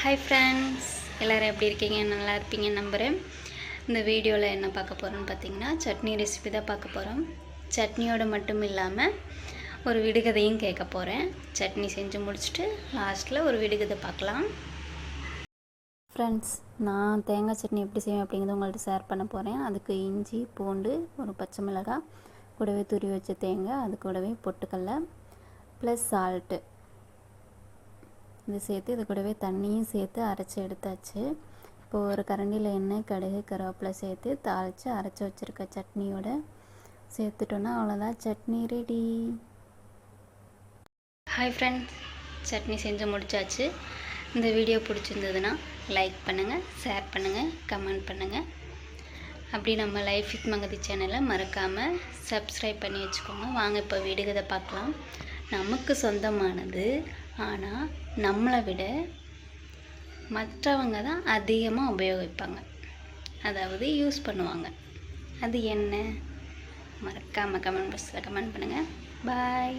Hi friends, எல்லோரும் எப்படி இருக்கீங்க? நல்லா இருப்பீங்கன்னு நம்புகிறேன். இந்த வீடியோவில் என்ன பார்க்க போகிறோன்னு பார்த்தீங்கன்னா, சட்னி ரெசிபி தான் பார்க்க போகிறோம். சட்னியோடு மட்டும் இல்லாமல் ஒரு விடுகதையும் கேட்க போகிறேன். சட்னி செஞ்சு முடிச்சுட்டு லாஸ்ட்டில் ஒரு விடுகதை பார்க்கலாம். ஃப்ரெண்ட்ஸ், நான் தேங்காய் சட்னி எப்படி செய்வேன் அப்படிங்கிறத உங்கள்கிட்ட ஷேர் பண்ண போகிறேன். அதுக்கு இஞ்சி, பூண்டு, ஒரு பச்சை மிளகாய், கூடவே துரி வச்ச தேங்காய், அது கூடவே பொட்டுக்கடலை ப்ளஸ் சால்ட்டு இது சேர்த்து, இது கூடவே தண்ணியும் சேர்த்து அரைச்சி எடுத்தாச்சு. இப்போது ஒரு கரண்டியில் எண்ணெய், கடுகு, கருவேப்பிலை சேர்த்து தாளித்து அரைச்சி வச்சுருக்க சட்னியோட சேர்த்துட்டோன்னா அவ்வளோதான், chutney ready. Hi friends, chutney செஞ்சு முடித்தாச்சு. இந்த வீடியோ பிடிச்சிருந்ததுன்னா லைக் பண்ணுங்கள், ஷேர் பண்ணுங்கள், கமெண்ட் பண்ணுங்கள். அப்படி நம்ம லைஃப் வித் மகதி சேனலை மறக்காமல் சப்ஸ்கிரைப் பண்ணி வச்சுக்கோங்க. வாங்க இப்போ விடுகதை பார்க்கலாம். நமக்கு சொந்தமானது, ஆனால் நம்மளை விட மற்றவங்க தான் அதிகமாக உபயோகிப்பாங்க, அதாவது யூஸ் பண்ணுவாங்க. அது என்ன? மறக்காமல் கமெண்ட் பாக்ஸில் கமெண்ட் பண்ணுங்கள். பாய்.